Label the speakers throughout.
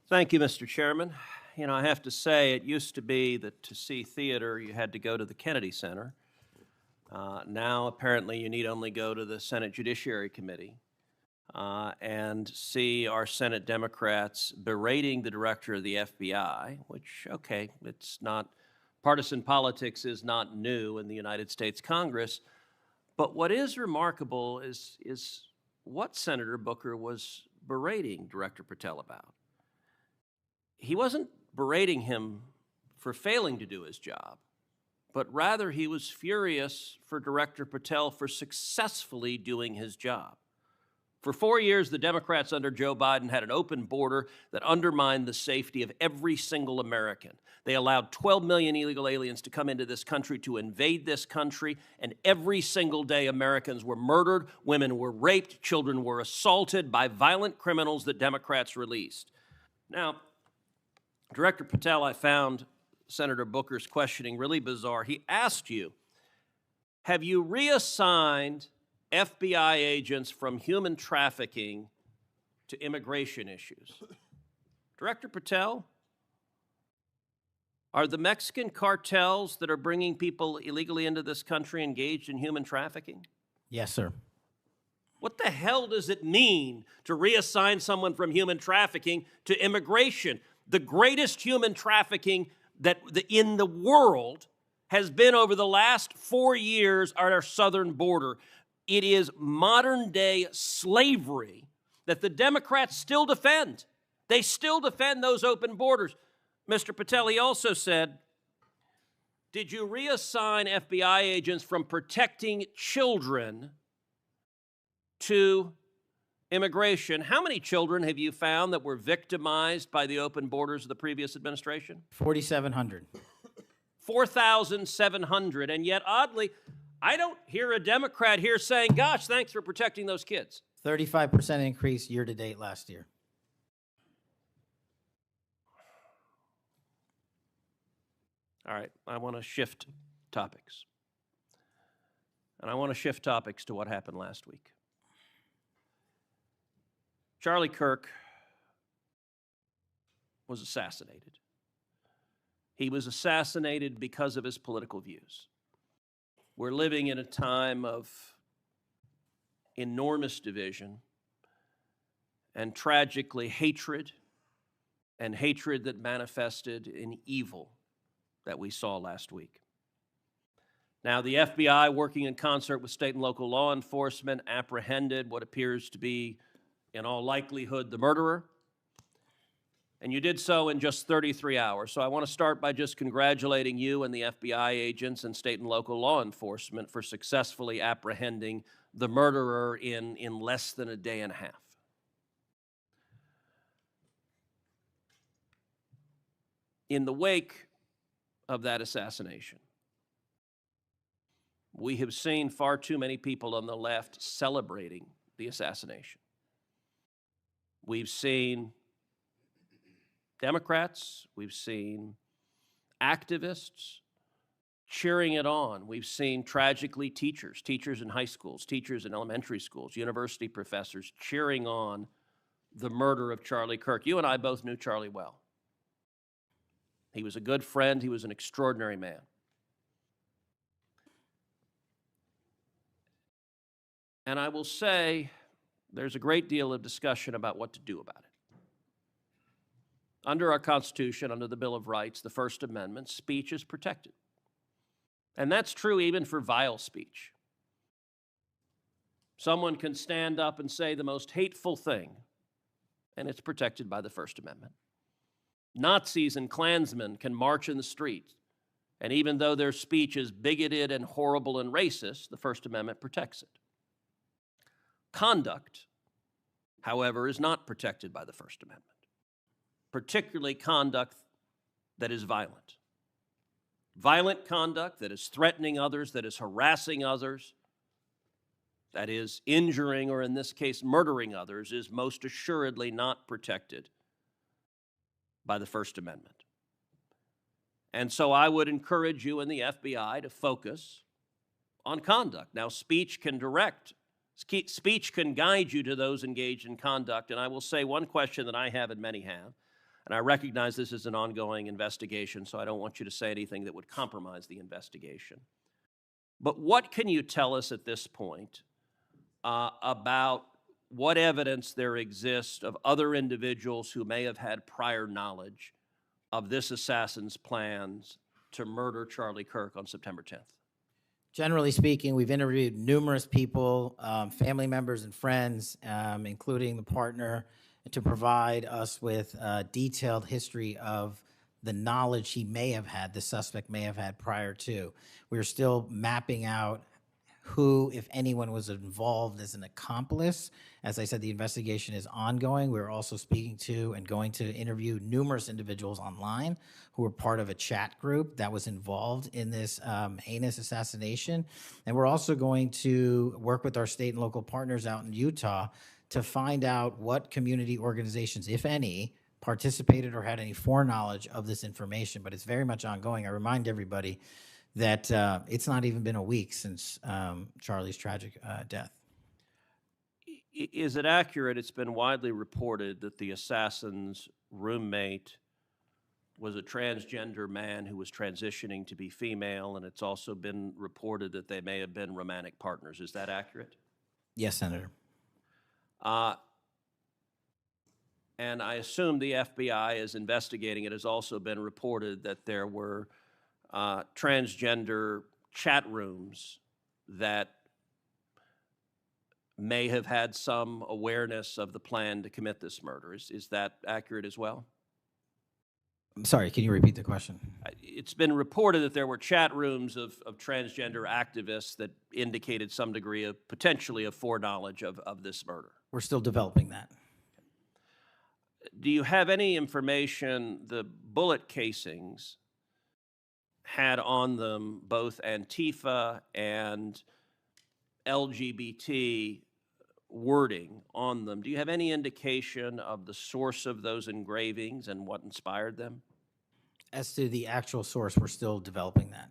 Speaker 1: Thank you, Mr. Chairman. You know, I have to say, it used to be that to see theater, you had to go to the Kennedy Center. Now, apparently, you need only go to the Senate Judiciary Committee and see our Senate Democrats berating the director of the FBI, which, okay, it's not, partisan politics is not new in the United States Congress. But what is remarkable is what Senator Booker was berating Director Patel about. He wasn't berating him for failing to do his job, but rather he was furious for Director Patel for successfully doing his job. For 4 years, the Democrats under Joe Biden had an open border that undermined the safety of every single American. They allowed 12 million illegal aliens to come into this country to invade this country, and every single day Americans were murdered, women were raped, children were assaulted by violent criminals that Democrats released. Now, Director Patel, I found Senator Booker's questioning really bizarre. He asked you, have you reassigned FBI agents from human trafficking to immigration issues? Director Patel, are the Mexican cartels that are bringing people illegally into this country engaged in human trafficking?
Speaker 2: Yes, sir.
Speaker 1: What the hell does it mean to reassign someone from human trafficking to immigration? The greatest human trafficking in the world has been over the last 4 years at our southern border. It is modern-day slavery that the Democrats still defend. They still defend those open borders. Mr. Patel, he also said, did you reassign FBI agents from protecting children to immigration? How many children have you found that were victimized by the open borders of the previous administration?
Speaker 2: 4,700.
Speaker 1: 4,700. And yet, oddly, I don't hear a Democrat here saying, gosh, thanks for protecting those kids.
Speaker 2: 35% increase year to date last year.
Speaker 1: All right, I want to shift topics. And I want to shift topics to what happened last week. Charlie Kirk was assassinated. He was assassinated because of his political views. We're living in a time of enormous division and tragically hatred, and hatred that manifested in evil that we saw last week. Now, the FBI, working in concert with state and local law enforcement, apprehended what appears to be, in all likelihood, the murderer. And you did so in just 33 hours. So I want to start by just congratulating you and the FBI agents and state and local law enforcement for successfully apprehending the murderer in less than a day and a half. In the wake of that assassination, we have seen far too many people on the left celebrating the assassination. We've seen Democrats, we've seen activists cheering it on. We've seen, tragically, teachers in high schools, teachers in elementary schools, university professors cheering on the murder of Charlie Kirk. You and I both knew Charlie well. He was a good friend. He was an extraordinary man. And I will say there's a great deal of discussion about what to do about it. Under our Constitution, under the Bill of Rights, the First Amendment, speech is protected. And that's true even for vile speech. Someone can stand up and say the most hateful thing, and it's protected by the First Amendment. Nazis and Klansmen can march in the streets, and even though their speech is bigoted and horrible and racist, the First Amendment protects it. Conduct, however, is not protected by the First Amendment, particularly conduct that is violent. Violent conduct that is threatening others, that is harassing others, that is injuring, or in this case, murdering others, is most assuredly not protected by the First Amendment. And so I would encourage you and the FBI to focus on conduct. Now, speech can guide you to those engaged in conduct, and I will say one question that I have and many have. And I recognize this is an ongoing investigation, so I don't want you to say anything that would compromise the investigation. But what can you tell us at this point about what evidence there exists of other individuals who may have had prior knowledge of this assassin's plans to murder Charlie Kirk on September 10th?
Speaker 2: Generally speaking, we've interviewed numerous people, family members and friends, including the partner, to provide us with a detailed history of the knowledge he may have had, the suspect may have had prior to. We're still mapping out who, if anyone, was involved as an accomplice. As I said, the investigation is ongoing. We're also speaking to and going to interview numerous individuals online who were part of a chat group that was involved in this heinous assassination. And we're also going to work with our state and local partners out in Utah to find out what community organizations, if any, participated or had any foreknowledge of this information. But it's very much ongoing. I remind everybody that it's not even been a week since Charlie's tragic death.
Speaker 1: Is it accurate, it's been widely reported that the assassin's roommate was a transgender man who was transitioning to be female, and it's also been reported that they may have been romantic partners. Is that accurate?
Speaker 2: Yes, Senator.
Speaker 1: And I assume the FBI is investigating. It has also been reported that there were transgender chat rooms that may have had some awareness of the plan to commit this murder. Is that accurate as well?
Speaker 2: I'm sorry, can you repeat the question?
Speaker 1: It's been reported that there were chat rooms of transgender activists that indicated some degree of potentially of foreknowledge of this murder.
Speaker 2: We're still developing that.
Speaker 1: Do you have any information the bullet casings had on them both Antifa and LGBT wording on them? Do you have any indication of the source of those engravings and what inspired them?
Speaker 2: As to the actual source, we're still developing that.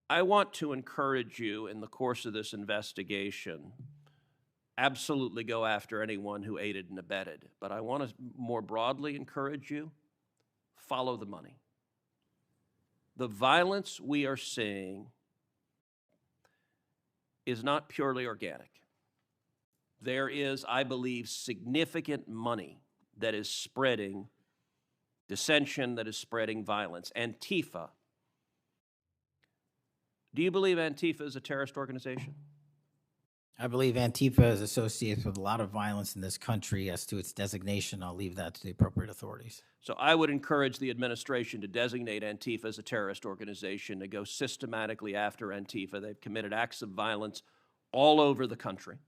Speaker 1: I want to encourage you in the course of this investigation, absolutely go after anyone who aided and abetted. But I want to more broadly encourage you, follow the money. The violence we are seeing is not purely organic. There is, I believe, significant money that is spreading dissension, that is spreading violence. Antifa. Do you believe Antifa is a terrorist organization?
Speaker 2: I believe Antifa is associated with a lot of violence in this country. As to its designation, I'll leave that to the appropriate authorities.
Speaker 1: So I would encourage the administration to designate Antifa as a terrorist organization, to go systematically after Antifa. They've committed acts of violence all over the country.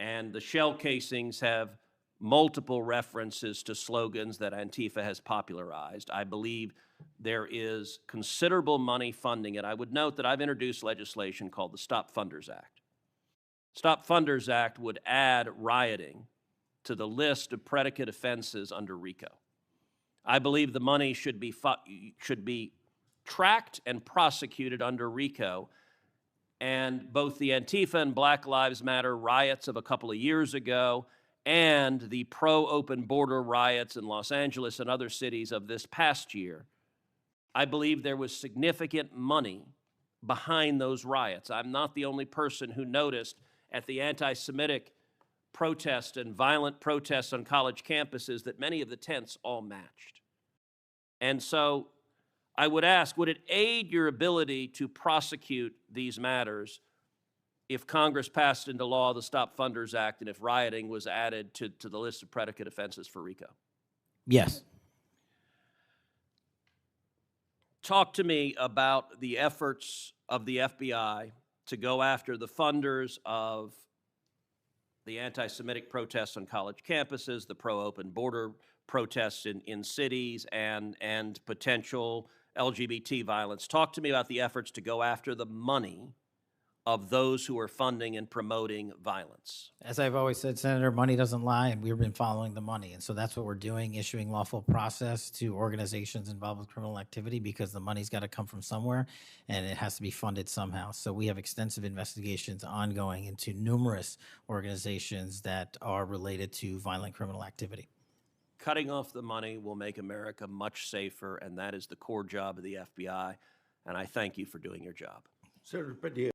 Speaker 1: And the shell casings have multiple references to slogans that Antifa has popularized. I believe there is considerable money funding it. I would note that I've introduced legislation called the Stop Funders Act. Stop Funders Act would add rioting to the list of predicate offenses under RICO. I believe the money should be tracked and prosecuted under RICO. And both the Antifa and Black Lives Matter riots of a couple of years ago and the pro-open border riots in Los Angeles and other cities of this past year, I believe there was significant money behind those riots. I'm not the only person who noticed at the anti-Semitic protests and violent protests on college campuses that many of the tents all matched. And so I would ask, would it aid your ability to prosecute these matters if Congress passed into law the Stop Funders Act and if rioting was added to the list of predicate offenses for RICO?
Speaker 2: Yes.
Speaker 1: Talk to me about the efforts of the FBI to go after the funders of the anti-Semitic protests on college campuses, the pro-open border protests in cities, and potential LGBT violence. Talk to me about the efforts to go after the money of those who are funding and promoting violence.
Speaker 2: As I've always said, Senator, money doesn't lie, and we've been following the money. And so that's what we're doing, issuing lawful process to organizations involved with criminal activity, because the money's got to come from somewhere, and it has to be funded somehow. So we have extensive investigations ongoing into numerous organizations that are related to violent criminal activity.
Speaker 1: Cutting off the money will make America much safer, and that is the core job of the FBI. And I thank you for doing your job.
Speaker 3: Senator Padilla.